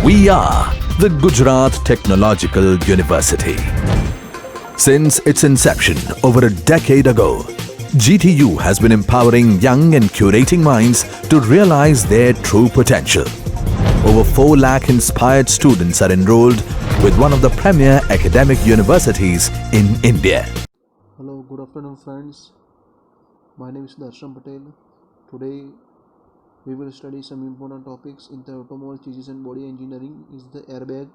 We are the Gujarat Technological University. Since its inception over a decade ago, GTU has been empowering young and curating minds to realize their true potential. Over 4 lakh inspired students are enrolled with one of the premier academic universities in India. Hello, good afternoon friends. My name is DARSHAN. Today we will study some important topics in the automobile chassis and body engineering is the airbag.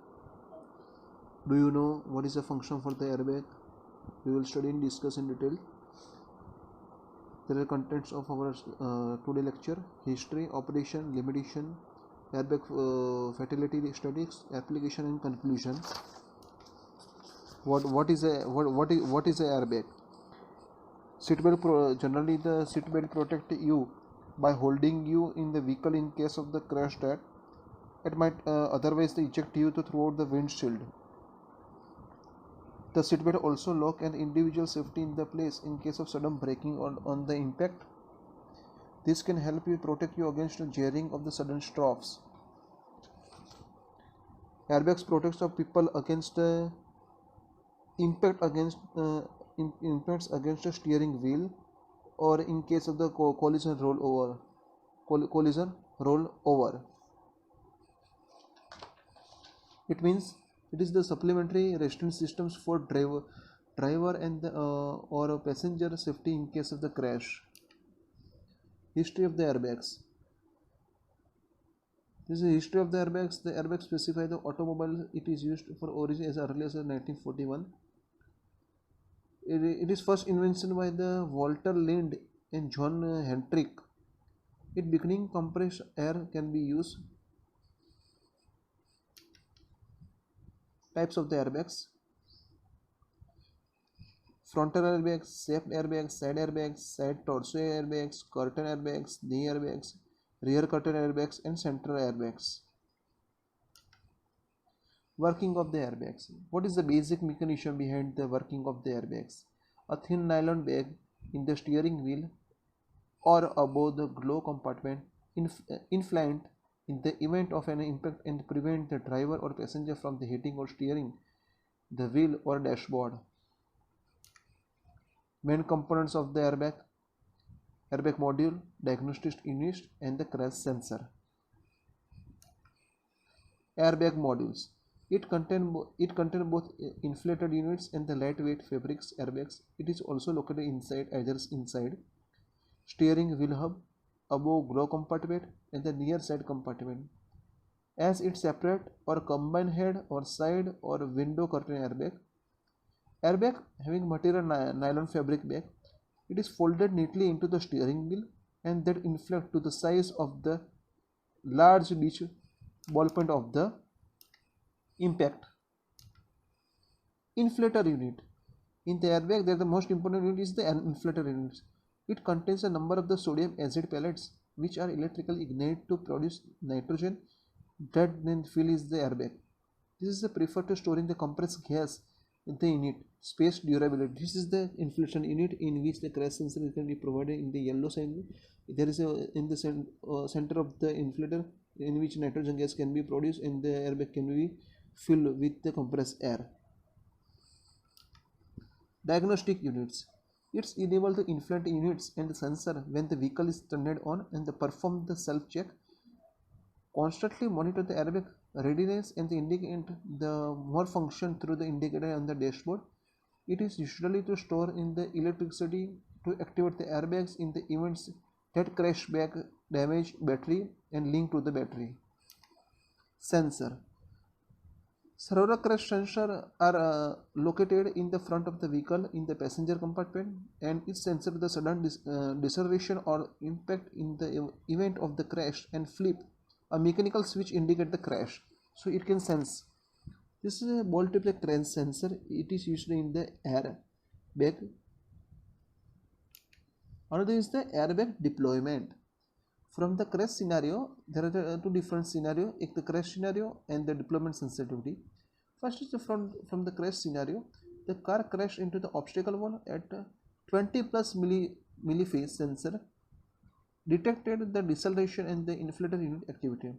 Do you know what is the function for the airbag? We will study and discuss in detail. There are contents of our today lecture: history, operation, limitation, airbag fatality studies, application and conclusion. What is a airbag? Generally the seatbelt protect you by holding you in the vehicle in case of the crash that it might otherwise eject you throughout the windshield. The seatbelt also lock an individual safety in the place in case of sudden braking on the impact. This can help you protect you against the jarring of the sudden stops. Airbags protects the people against the impacts against the steering wheel or in case of the collision rollover. It means it is the supplementary restraint systems for driver and or a passenger safety in case of the crash. History of the airbags. This is the history of the airbags. The airbags specify the automobile it is used for origin as early as 1941. It is first invented by the Walter Lind and John Hendrick. It beginning compressed air can be used. Types of the airbags: frontal airbags, safety airbags, side torso airbags, curtain airbags, knee airbags, rear curtain airbags, and central airbags. Working of the airbags. What is the basic mechanism behind the working of the airbags? A thin nylon bag in the steering wheel or above the glow compartment inflamed in the event of an impact and prevent the driver or passenger from the hitting or steering the wheel or dashboard. Main components of the airbag: airbag module, diagnostic unit, and the crash sensor. Airbag modules. It contains both inflated units and the lightweight fabrics airbags. It is also located inside steering wheel hub, above glow compartment, and the near side compartment. As its separate or combined head or side or window curtain airbag having material nylon fabric bag. It is folded neatly into the steering wheel and that inflate to the size of the large ditch ballpoint of the impact. Inflator unit. In the airbag, the most important unit is the inflator unit. It contains a number of the sodium acid pellets which are electrically ignited to produce nitrogen that then fills the airbag. This is preferred to storing the compressed gas in the unit. Space durability. This is the inflation unit in which the crash sensor can be provided in the yellow sign. There is in the center of the inflator in which nitrogen gas can be produced and the airbag can be filled with the compressed air. Diagnostic units. It's enabled to inflate units and sensor when the vehicle is turned on and perform the self-check. Constantly monitor the airbag readiness and indicate the more function through the indicator on the dashboard. It is usually to store in the electricity to activate the airbags in the events that crash back, damage battery and link to the battery. Sensor. Several crash sensors are located in the front of the vehicle in the passenger compartment and it senses the sudden deceleration or impact in the event of the crash and flip. A mechanical switch indicates the crash, so it can sense. This is a multiple crash sensor. It is used in the airbag. Another is the airbag deployment. From the crash scenario, there are two different scenarios: the crash scenario and the deployment sensitivity. First is from the crash scenario. The car crashed into the obstacle wall at 20 plus milliphase sensor detected the deceleration and the inflator unit activity.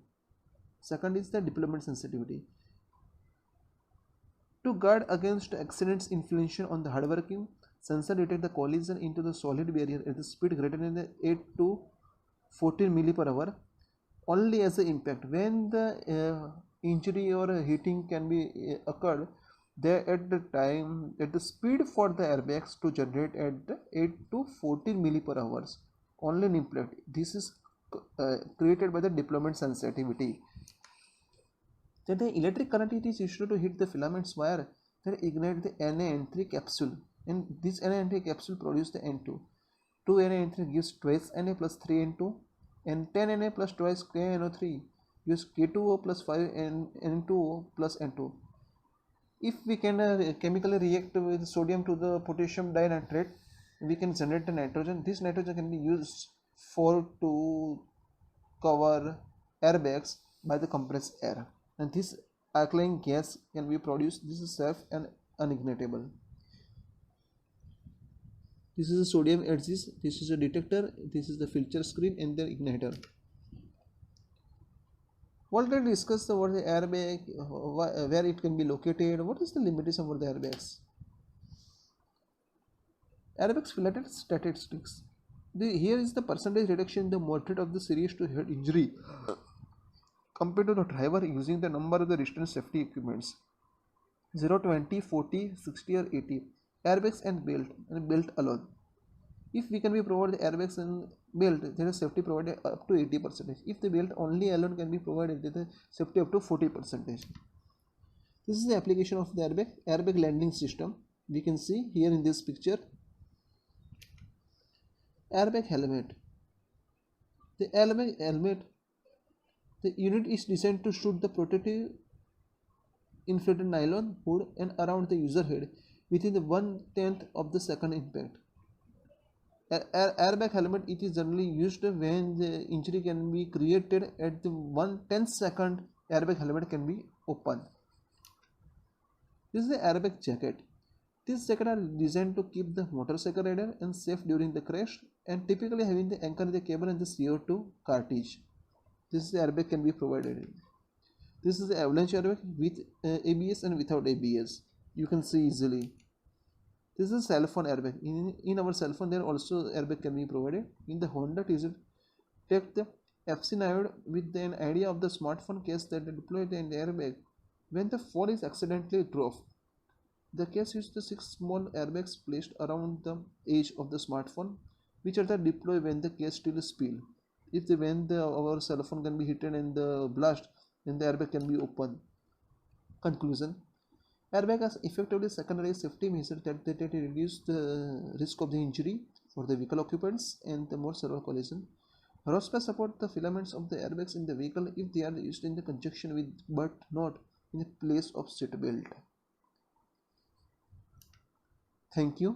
Second is the deployment sensitivity. To guard against accidents inflation on the hardworking, sensor detect the collision into the solid barrier at the speed greater than the 8 to 14 milli per hour only as the impact. When the injury or hitting can be occurred, there at the time at the speed for the airbags to generate at the 8 to 14 milli per hours only an impact. This is created by the deployment sensitivity. Then the electric current it is used to hit the filaments wire that ignite the Na-N3 capsule, and this Na-N3 capsule produce the N2. 2 Na-N3 gives twice Na plus 3 N2, and 10 Na plus twice KNO3 gives K2O plus 5 N2O plus N2. If we can chemically react with sodium to the potassium dinitrate, we can generate the nitrogen. This nitrogen can be used for to cover airbags by the compressed air, and this alkaline gas can be produced. This is safe and unignitable. This is a sodium axis, this is a detector, this is the filter screen and the igniter. Already discussed about the airbag, where it can be located, what is the limitation for the airbags. Airbags related statistics. Here is the percentage reduction in the mortality of the serious to head injury compared to the driver using the number of the restraint safety equipments 0, 20, 40, 60 or 80 airbags and belt alone. If we can be provided the airbags and belt, there is safety provided up to 80%. If the belt only alone can be provided, there is safety up to 40%. This is the application of the airbag landing system. We can see here in this picture. Airbag helmet. The airbag helmet, the unit is designed to shoot the protective inflated nylon hood and around the user head within the 1/10 of the second impact. Airbag helmet it is generally used when the injury can be created at the 1/10 second. Airbag helmet can be opened. This is the airbag jacket. These jackets are designed to keep the motorcycle rider and safe during the crash, and typically having the anchor in the cable and the CO2 cartridge. This is the airbag can be provided. This is the avalanche airbag with ABS and without ABS. You can see easily. This is a cell phone airbag. In our cell phone, there also airbag can be provided. In the Honda T-Z, take the FC diode with an idea of the smartphone case that deployed in the airbag. When the phone is accidentally dropped, the case uses the 6 small airbags placed around the edge of the smartphone, which are deployed when the case still spill. If our cell phone can be hit and the blast, then the airbag can be opened. Conclusion: airbag is effectively secondary safety measure that reduce the risk of the injury for the vehicle occupants and the more severe collision. Roadspay support the filaments of the airbags in the vehicle if they are used in the conjunction with but not in the place of seat belt. Thank you.